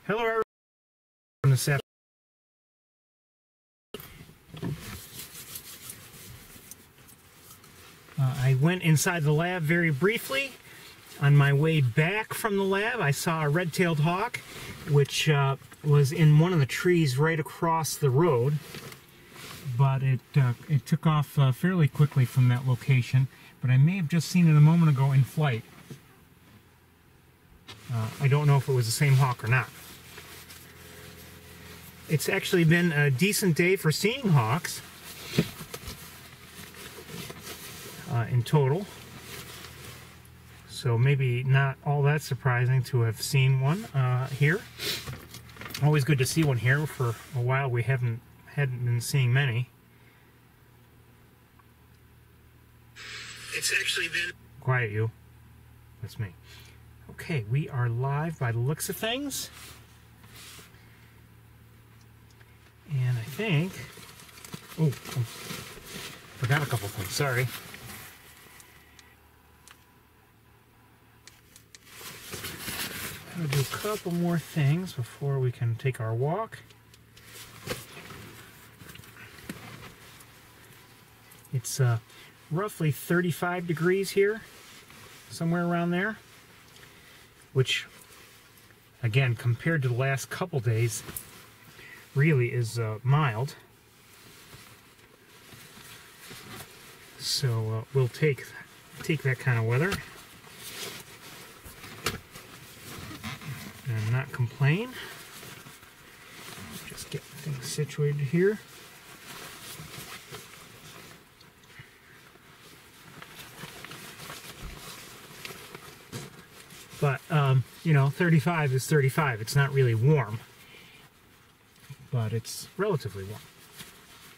Hello everyone. This afternoon. I went inside the lab very briefly. On my way back from the lab, I saw a red-tailed hawk, which was in one of the trees right across the road. But it took off fairly quickly from that location. But I may have just seen it a moment ago in flight. I don't know if it was the same hawk or not. It's actually been a decent day for seeing hawks in total. So maybe not all that surprising to have seen one here. Always good to see one here. For a while we hadn't been seeing many. It's actually been... Quiet, you. That's me. Okay, we are live by the looks of things. And I think... Oh, forgot a couple things, sorry. I'm going to do a couple more things before we can take our walk. It's roughly 35 degrees here, somewhere around there, which, again, compared to the last couple days, really is mild. So we'll take that kind of weather and not complain. Just get things situated here. But, you know, 35 is 35. It's not really warm, but it's relatively warm.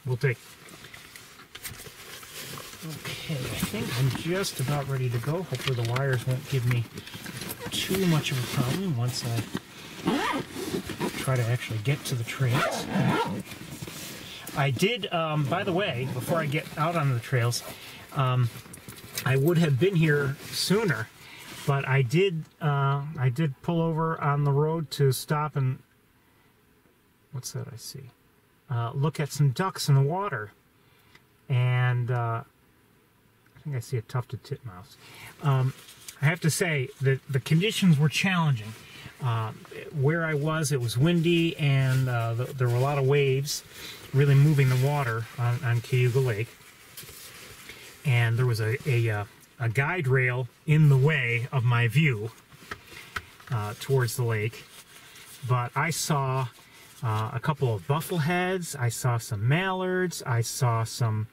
We'll take it. Okay, I think I'm just about ready to go. Hopefully the wires won't give me too much of a problem once I try to actually get to the trails. I did, by the way, before I get out on the trails, I would have been here sooner. But I did pull over on the road to stop and, what's that I see? Look at some ducks in the water. And I think I see a tufted titmouse. I have to say that the conditions were challenging. Where I was, it was windy, and there were a lot of waves really moving the water on Cayuga Lake. And there was a guide rail in the way of my view towards the lake. But I saw a couple of buffleheads, I saw some mallards, I saw some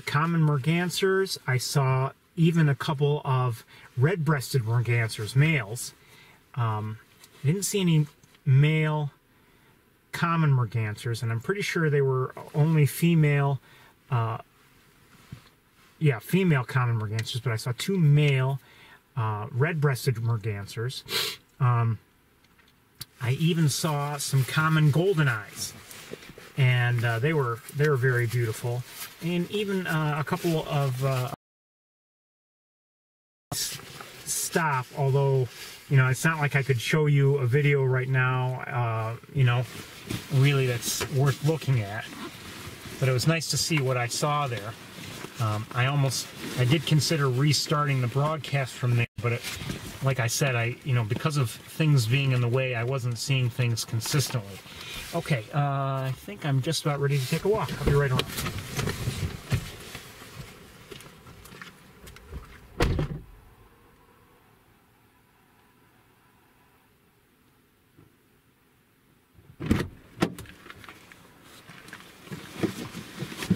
common mergansers, I saw even a couple of red-breasted mergansers, males. I didn't see any male common mergansers, and I'm pretty sure they were only female female common mergansers, but I saw two male red-breasted mergansers. I even saw some common golden eyes, and they were very beautiful. And even a couple of stop, although you know it's not like I could show you a video right now. You know, really that's worth looking at. But it was nice to see what I saw there. I did consider restarting the broadcast from there, but like I said, because of things being in the way, I wasn't seeing things consistently. Okay, I think I'm just about ready to take a walk. I'll be right on.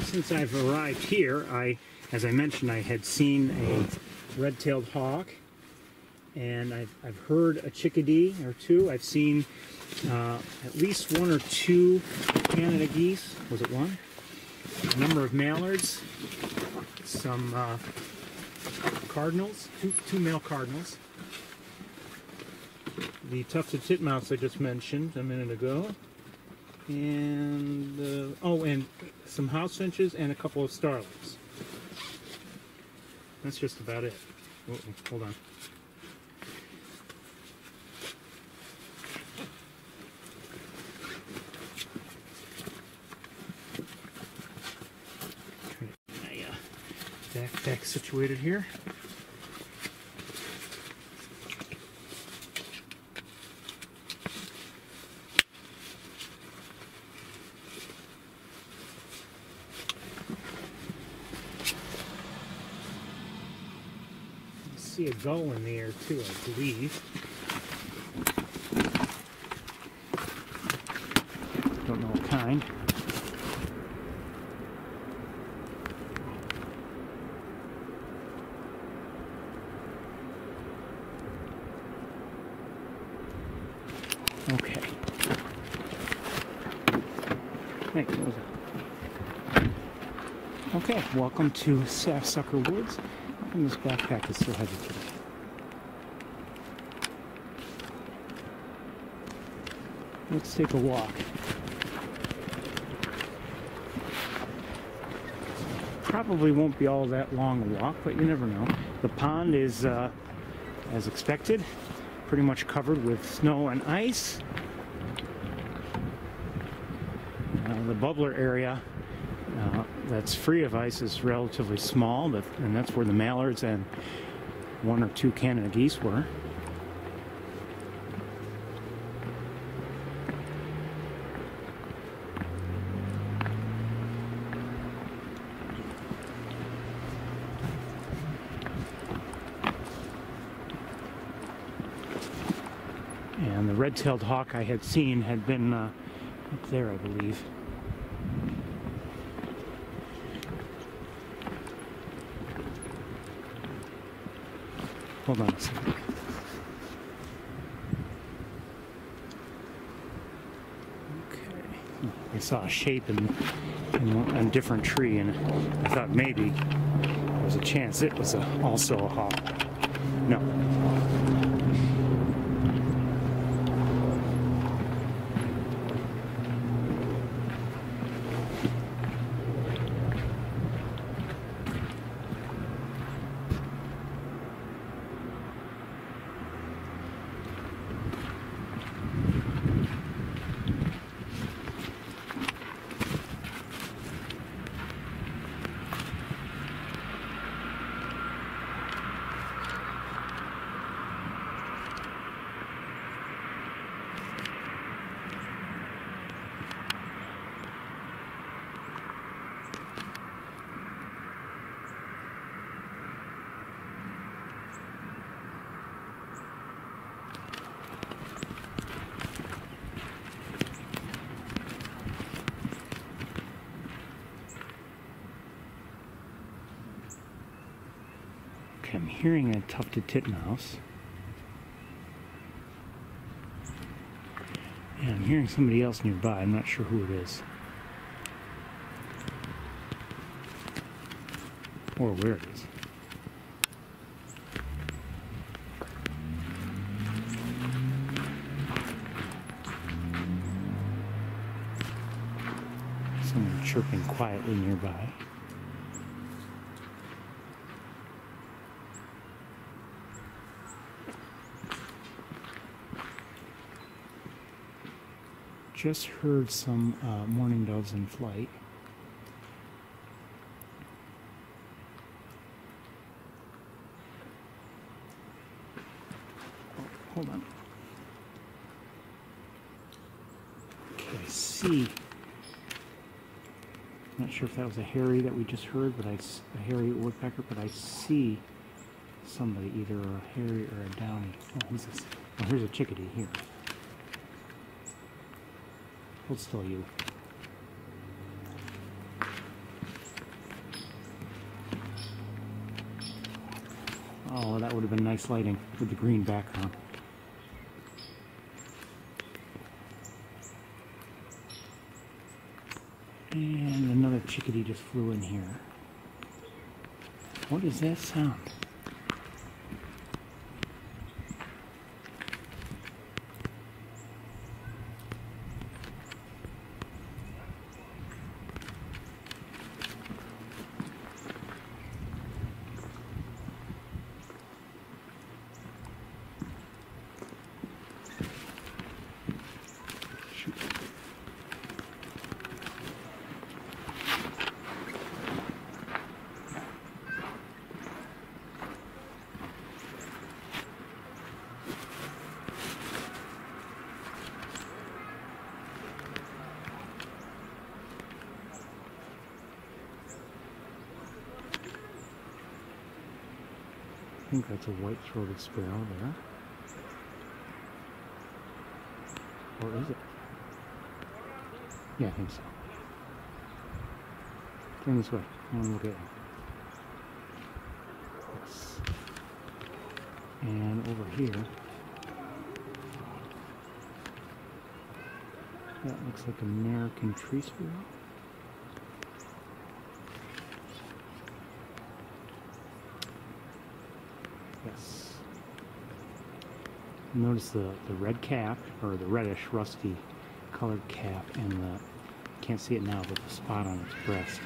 Since I've arrived here, as I mentioned, I had seen a red-tailed hawk, and I've heard a chickadee or two. I've seen at least one or two Canada geese. Was it one? A number of mallards, some cardinals, two male cardinals. The tufted titmouse I just mentioned a minute ago. And and some house finches and a couple of starlings. That's just about it. Hold on. backpack situated here. I see a gull in the air too, I believe. Don't know what kind. Okay. Hey, what was that? Okay, welcome to Sapsucker Woods. And this backpack is so heavy today. Let's take a walk. Probably won't be all that long a walk, but you never know. The pond is, as expected, pretty much covered with snow and ice. The bubbler area that's free of ice is relatively small, and that's where the mallards and one or two Canada geese were. And the red-tailed hawk I had seen had been up there, I believe. Hold on a second. Okay. I saw a shape in a different tree, and I thought maybe there was a chance it was also a hawk. No. I'm hearing a tufted titmouse. And I'm hearing somebody else nearby. I'm not sure who it is. Or where it is. Someone chirping quietly nearby. Just heard some mourning doves in flight. Oh, hold on. Okay, I see. I'm not sure if that was a hairy that we just heard, but a hairy woodpecker, but I see somebody, either a hairy or a downy. Oh, who's this? Oh, here's a chickadee here. Hold still, you. Oh, that would have been nice lighting with the green background. And another chickadee just flew in here. What is that sound? think that's a white-throated sparrow there. Or is it? Yeah, I think so. Turn this way. I want to look at it. Yes. And over here, that looks like American tree sparrow. Yes. Notice the red cap, or the reddish, rusty colored cap, and the, can't see it now, but the spot on its breast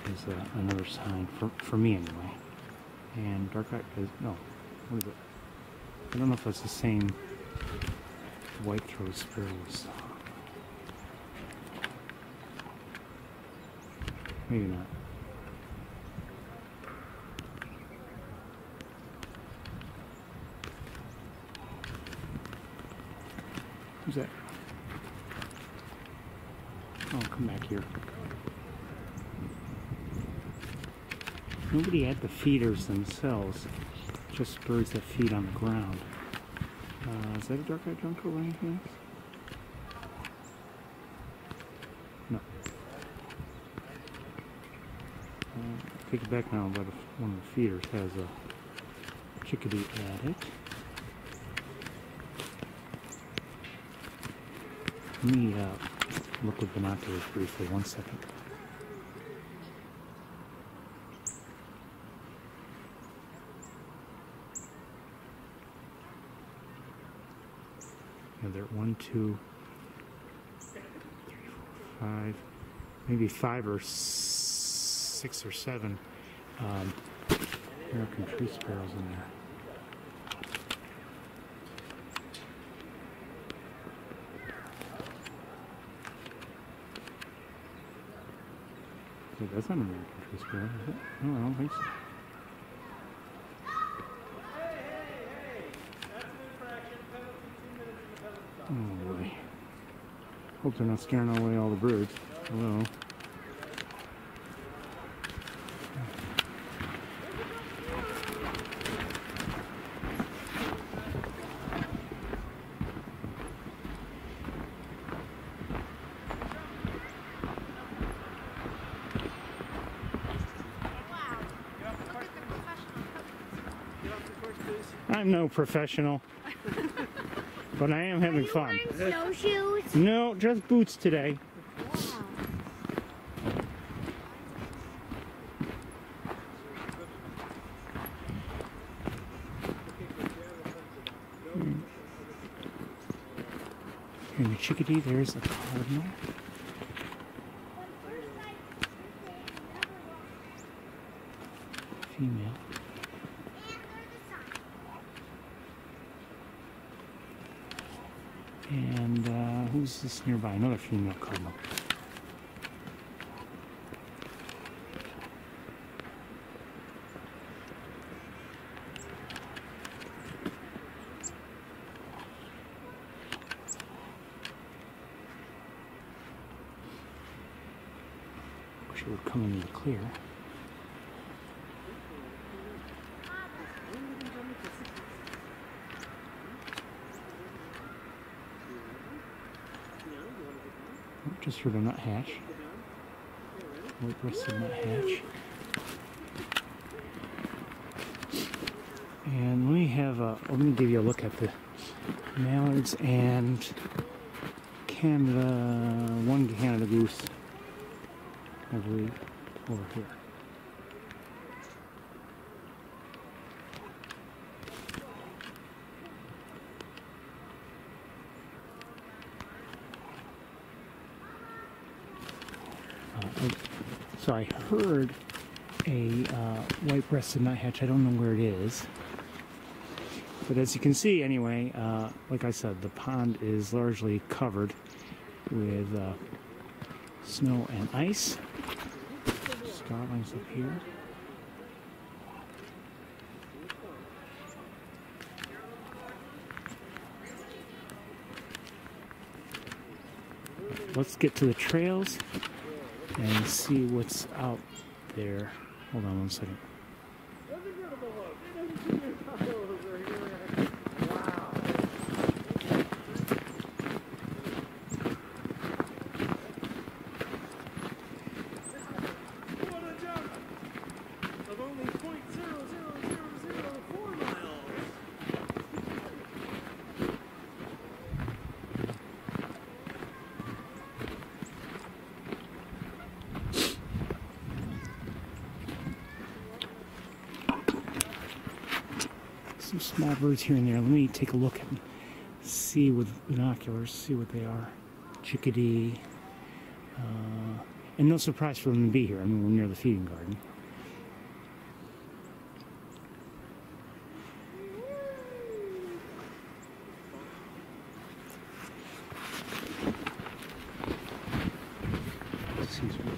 is another sign, for me anyway. And dark eye is, no, what is it? I don't know if that's the same white-throated sparrow we saw. Maybe not. Who's that? Oh, come back here. Nobody at the feeders themselves, just birds that feed on the ground. Is that a dark-eyed junco or anything else? No. Take it back now, but one of the feeders has a chickadee at it. Let me look with binoculars briefly, 1 second. Yeah, there are 1, 2, 3, 4, 5, maybe 5 or 6 or 7 American tree sparrows in there. Wait, that's not an American tree sparrow, is it? No, I don't think so. Oh boy. Hope they're not scaring away all the birds. Hello. I'm no professional, but I am having fun. Snowshoes? No, just boots today. Wow. And the chickadee, there's the cardinal. Female. And who's this nearby? Another female cardinal. Wish it would come into the clear. Just heard a nuthatch. White-breasted nuthatch. And let me give you a look at the mallards and one Canada goose, I believe, over here. So I heard a white-breasted nuthatch. I don't know where it is. But as you can see, anyway, like I said, the pond is largely covered with snow and ice. Starlings up here. Let's get to the trails and see what's out there. Hold on 1 second. some small birds here and there. Let me take a look and see with binoculars, see what they are. Chickadee. And no surprise for them to be here. I mean, we're near the feeding garden. Excuse me.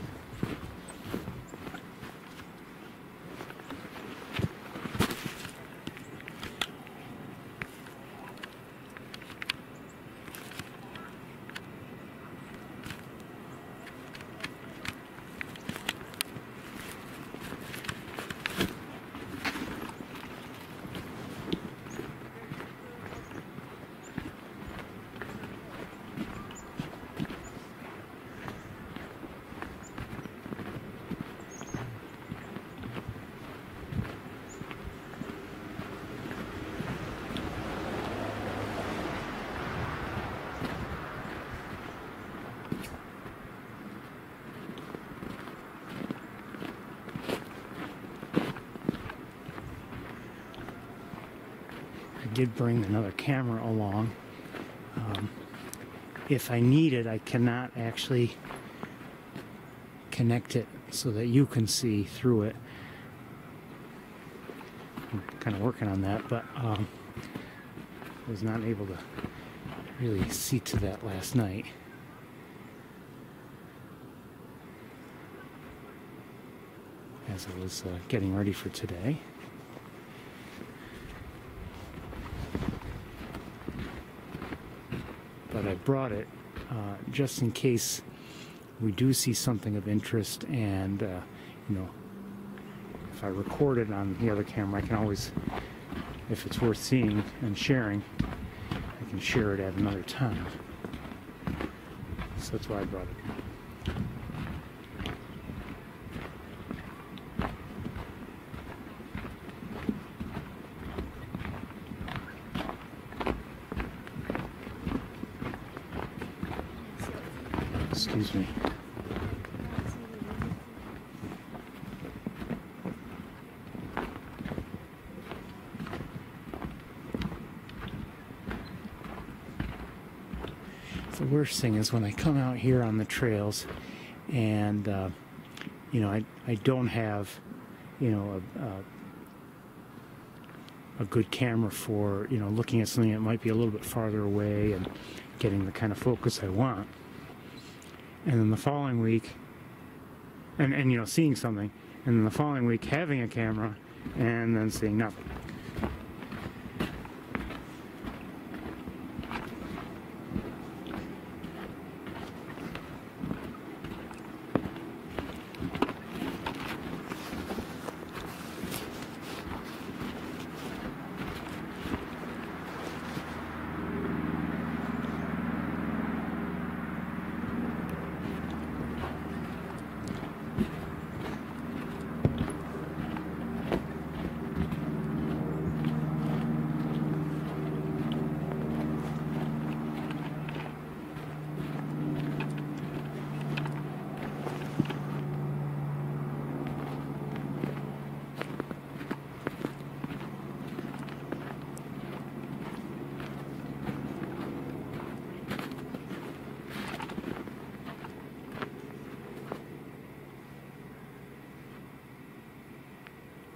I did bring another camera along. If I need it, I cannot actually connect it so that you can see through it. I'm kind of working on that, but I was not able to really see to that last night. As I was getting ready for today. But I brought it just in case we do see something of interest, and you know, if I record it on the other camera, I can always, if it's worth seeing and sharing, I can share it at another time. So that's why I brought it. Excuse me. The worst thing is when I come out here on the trails and you know, I don't have, you know, a good camera for, you know, looking at something that might be a little bit farther away and getting the kind of focus I want. And then the following week, and you know, seeing something, and then the following week having a camera, and then seeing nothing.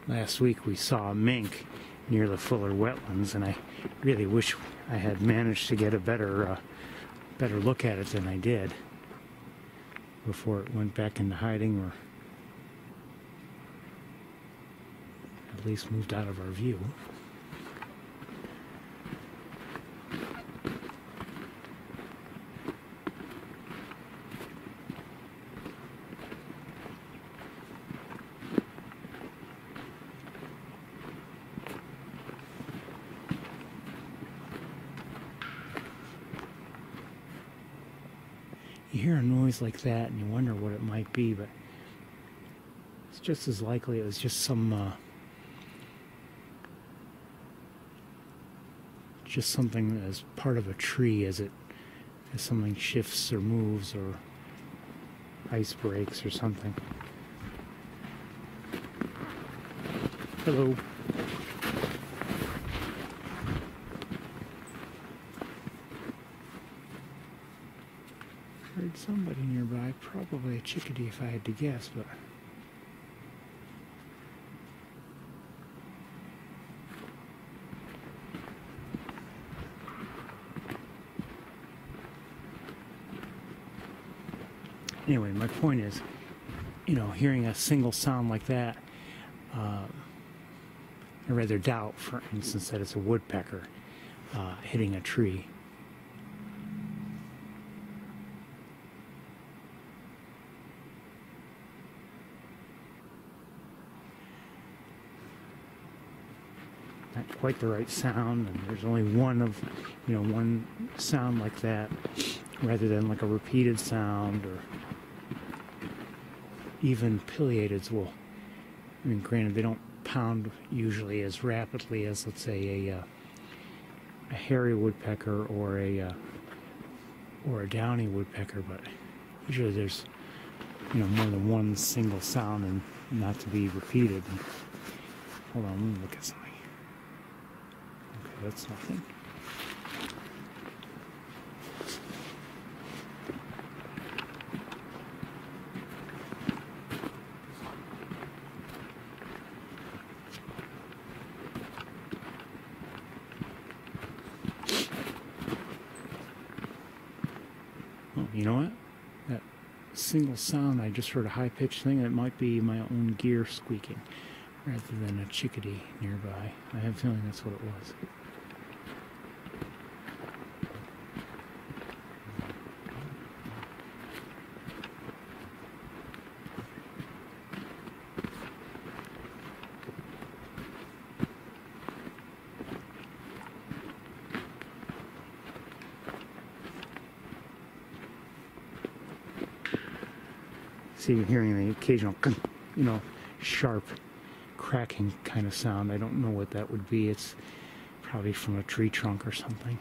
Last week we saw a mink near the Fuller wetlands, and I really wish I had managed to get a better look at it than I did before it went back into hiding, or at least moved out of our view. You hear a noise like that and you wonder what it might be, but it's just as likely it was just some just something as part of a tree as something shifts or moves or ice breaks or something. Hello. Heard somebody nearby, probably a chickadee if I had to guess, but anyway, my point is, you know, hearing a single sound like that, I rather doubt, for instance, that it's a woodpecker hitting a tree. Not quite the right sound, and there's only one of, you know, one sound like that, rather than like a repeated sound, or even pileateds will, I mean, granted, they don't pound usually as rapidly as, let's say, a hairy woodpecker or a downy woodpecker, but usually there's, you know, more than one single sound and not to be repeated. Hold on, let me look at something. Okay, that's nothing. You know what? That single sound, I just heard a high-pitched thing. It might be my own gear squeaking rather than a chickadee nearby. I have a feeling that's what it was. See, you're hearing the occasional, you know, sharp cracking kind of sound. I don't know what that would be. It's probably from a tree trunk or something.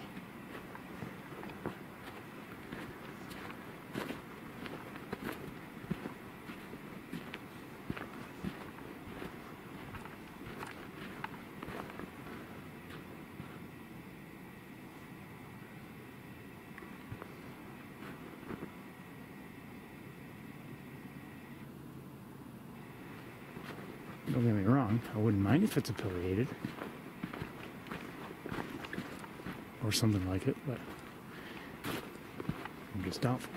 Don't get me wrong, I wouldn't mind if it's a pileated or something like it, but I'm just doubtful.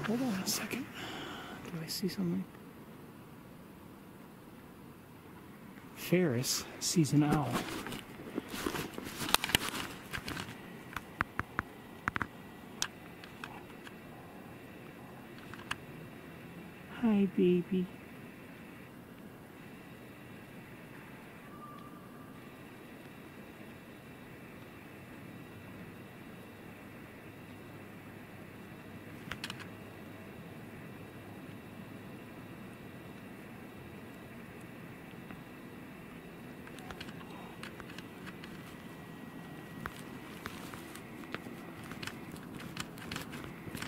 Hold on a second. Do I see something? Ferris sees an owl. Hi, baby.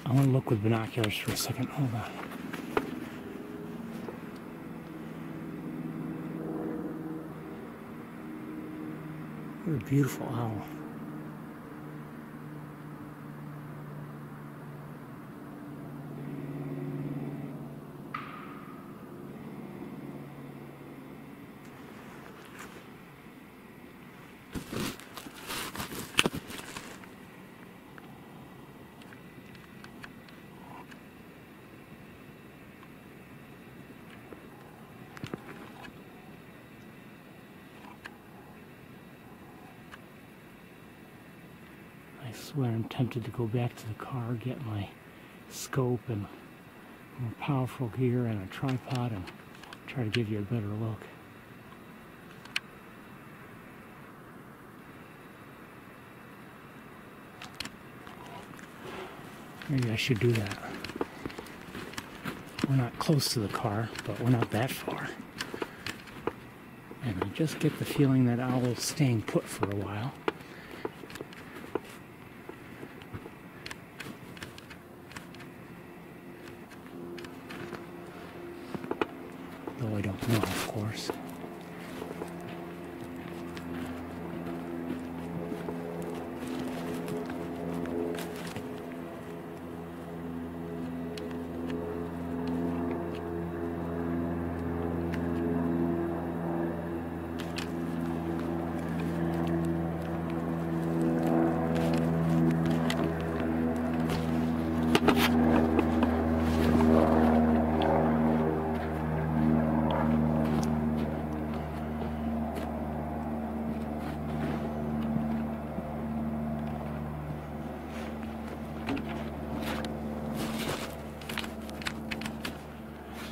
I want to look with binoculars for a second. Hold on. What a beautiful owl. I swear I'm tempted to go back to the car, get my scope and more powerful gear and a tripod and try to give you a better look. Maybe I should do that. We're not close to the car, but we're not that far. And I just get the feeling that owl's staying put for a while. though I don't know, of course.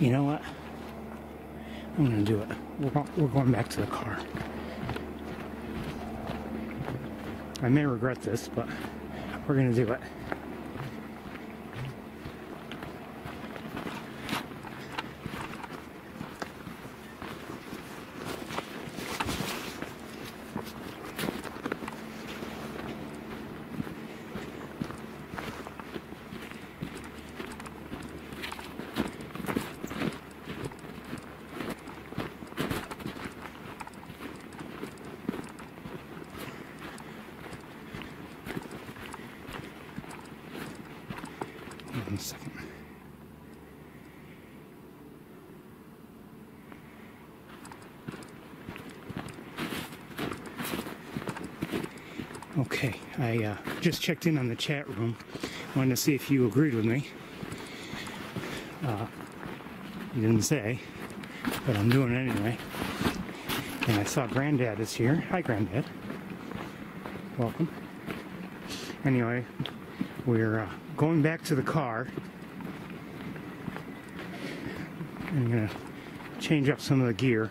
You know what? I'm gonna do it. We're going back to the car. I may regret this, but we're gonna do it. One second. Okay, I just checked in on the chat room. Wanted to see if you agreed with me. You didn't say, but I'm doing it anyway. And I saw Granddad is here. Hi, Granddad. Welcome. Anyway, we're going back to the car. I'm going to change up some of the gear.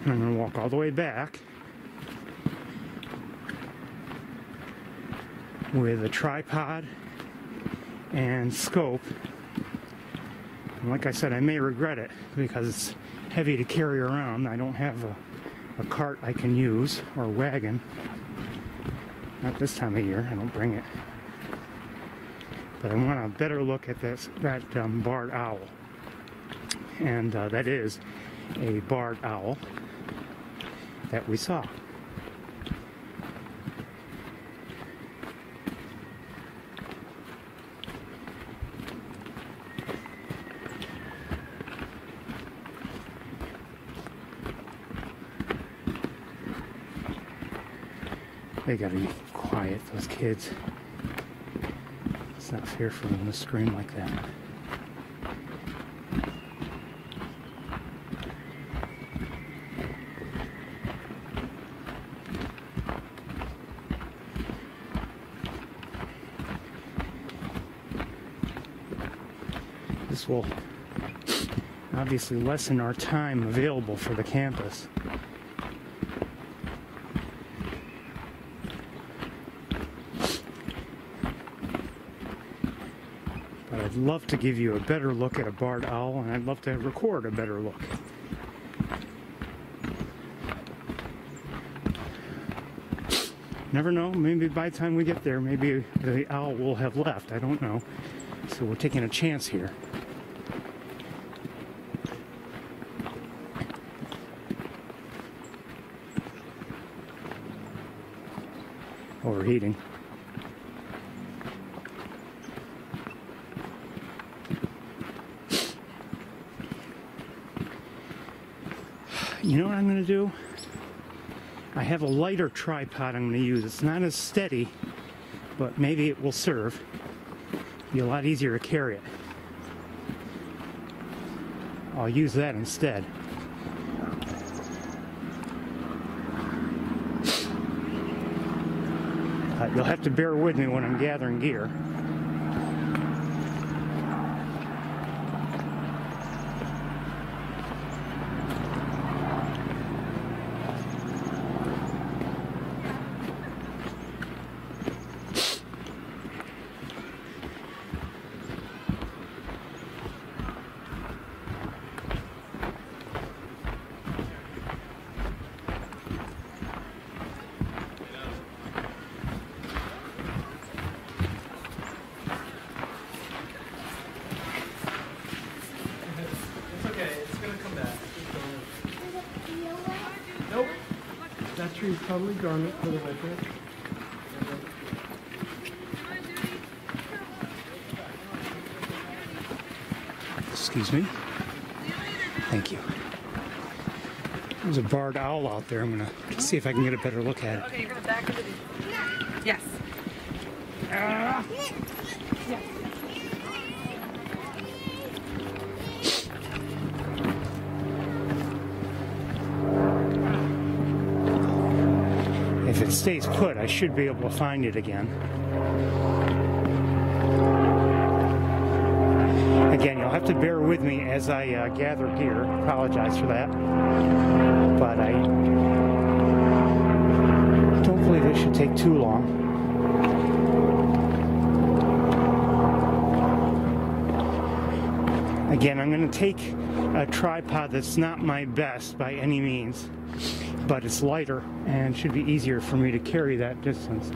And I'm going to walk all the way back with a tripod and scope. And like I said, I may regret it because it's heavy to carry around. I don't have a cart I can use, or a wagon. Not this time of year, I don't bring it. But I want a better look at that barred owl. And that is a barred owl that we saw. They gotta be quiet, those kids. It's not fair for them to scream like that. This will obviously lessen our time available for the campus. But I'd love to give you a better look at a barred owl, and I'd love to record a better look. Never know, maybe by the time we get there, maybe the owl will have left. I don't know. So we're taking a chance here. Overheating. You know what I'm going to do? I have a lighter tripod I'm going to use. It's not as steady, but maybe it will serve. Be a lot easier to carry it. I'll use that instead. You'll have to bear with me when I'm gathering gear. tree's probably dormant for the winter. Excuse me. Thank you. There's a barred owl out there. I'm going to see if I can get a better look at it. Okay, you're going to back into the... Yes. Yes. If it stays put, I should be able to find it again. Again, you'll have to bear with me as I gather gear. Apologize for that. But I don't believe it should take too long. Again, I'm going to take a tripod that's not my best by any means, but it's lighter and should be easier for me to carry that distance.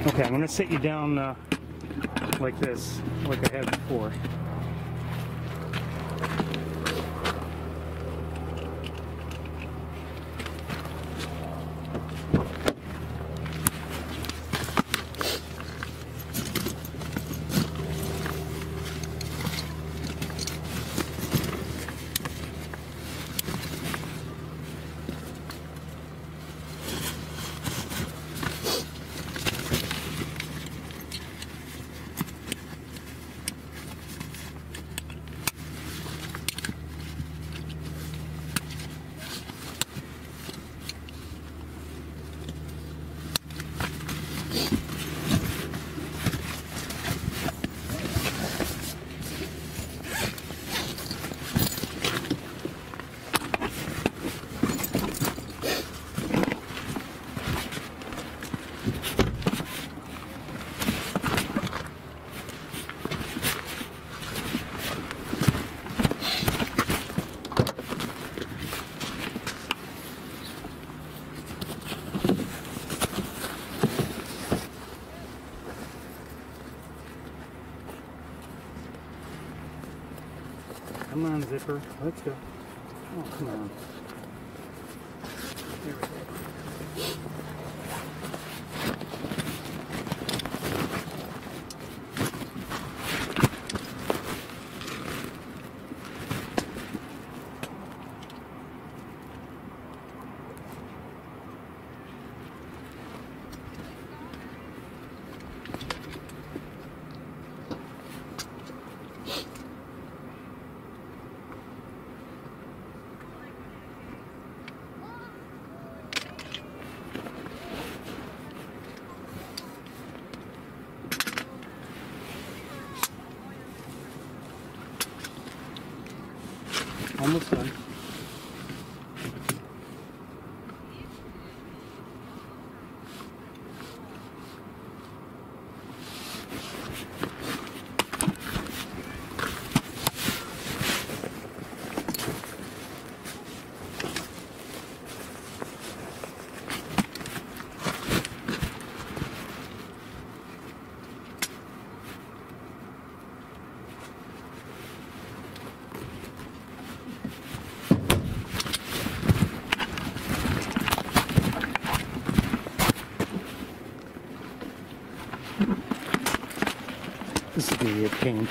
Okay, I'm going to sit you down like this, like I had before. Come on, Zipper. Let's go. Oh, come on. Here we go. Almost done. This is going to be a pain.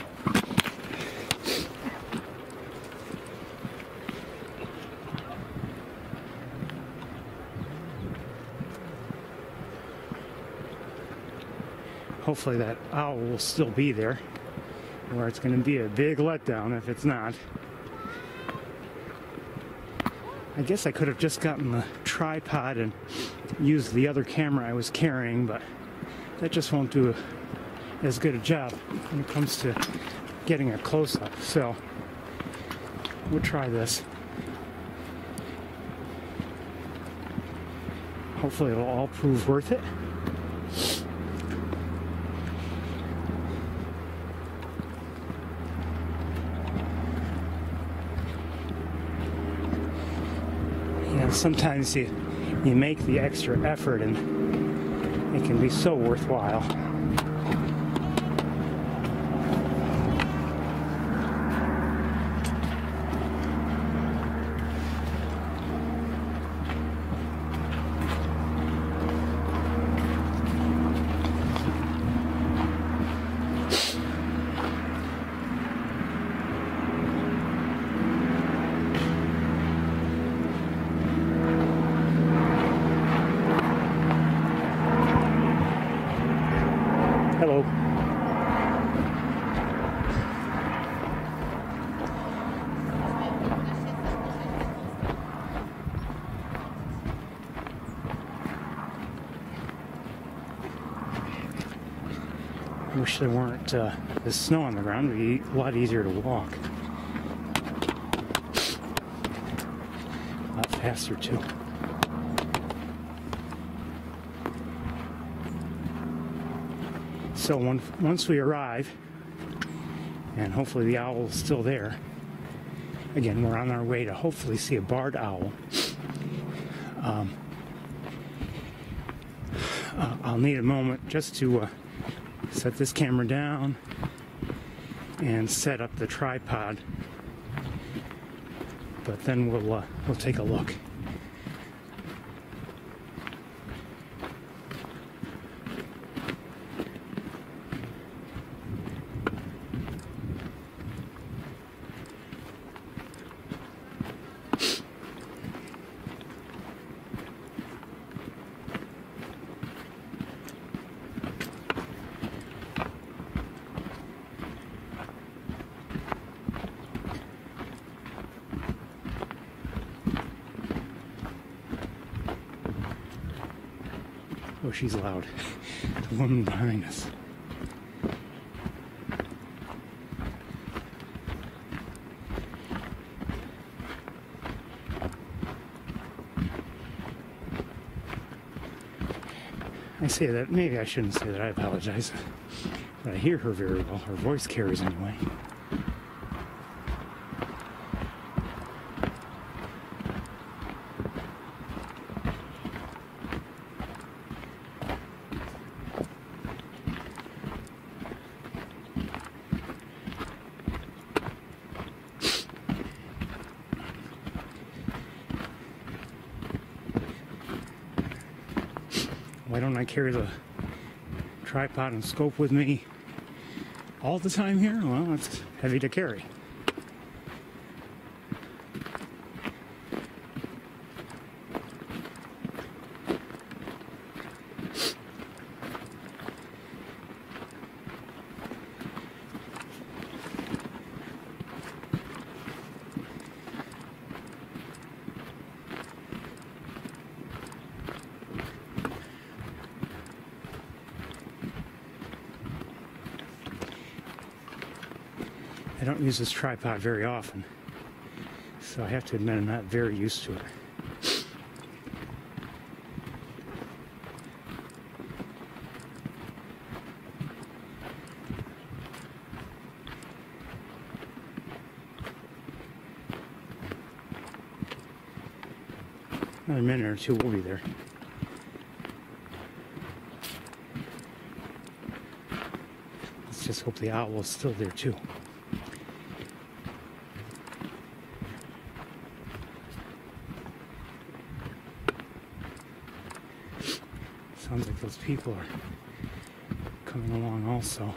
Hopefully that owl will still be there, or it's going to be a big letdown if it's not. I guess I could have just gotten the tripod and used the other camera I was carrying, but that just won't do as good a job when it comes to getting a close-up. So we'll try this. Hopefully it'll all prove worth it. You know, sometimes you make the extra effort and it can be so worthwhile. Wish there weren't the snow on the ground. It would be a lot easier to walk. A lot faster too. So once we arrive, and hopefully the owl is still there, again, we're on our way to hopefully see a barred owl. I'll need a moment just to set this camera down and set up the tripod, but then we'll take a look. Oh, she's loud. The woman behind us. I say that, maybe I shouldn't say that, I apologize. But I hear her very well. Her voice carries anyway. Why don't I carry the tripod and scope with me all the time here? Well, it's heavy to carry. I don't use this tripod very often, so I have to admit I'm not very used to it. Another minute or two, we'll be there. Let's just hope the owl is still there too. Sounds like those people are coming along also.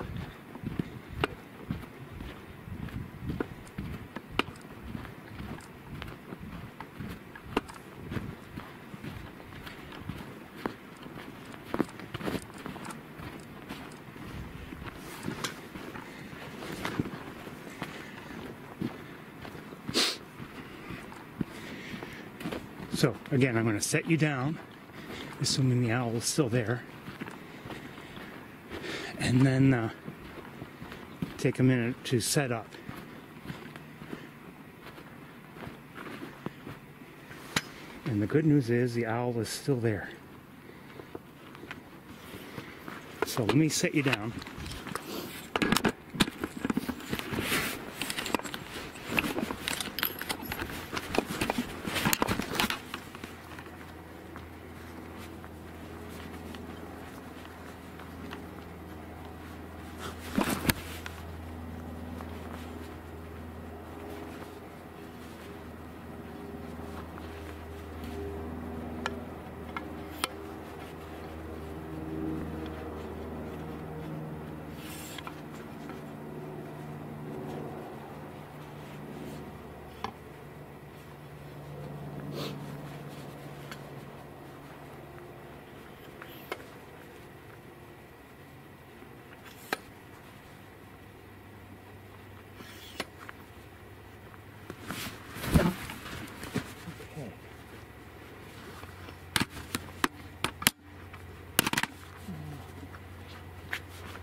So again, I'm going to set you down, assuming the owl is still there, and then take a minute to set up. And the good news is the owl is still there. So let me set you down.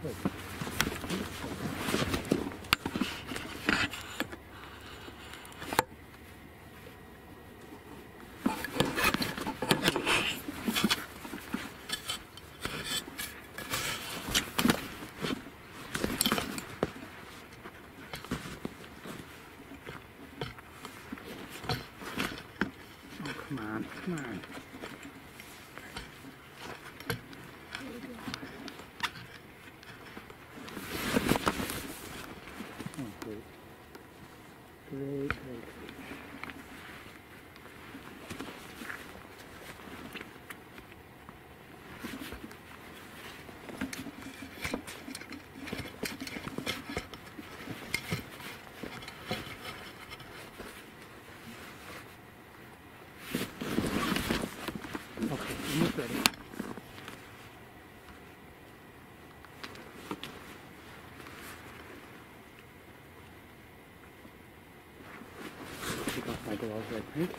Good. was, I think.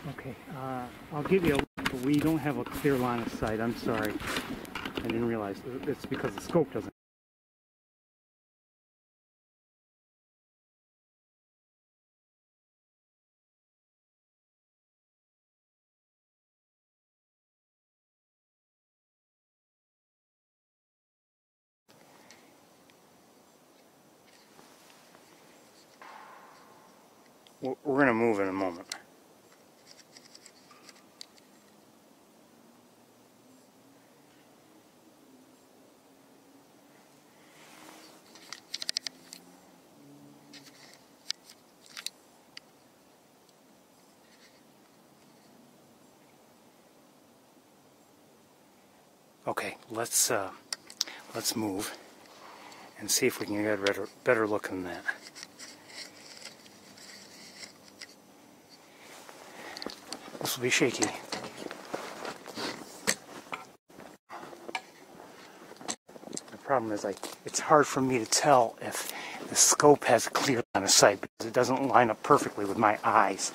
Okay, I'll give you a look, but we don't have a clear line of sight. I'm sorry. I didn't realize. It's because the scope doesn't. We're going to move in a moment. Okay, let's move and see if we can get a better look than that. This will be shaky. The problem is it's hard for me to tell if the scope has a clear line of sight because it doesn't line up perfectly with my eyes.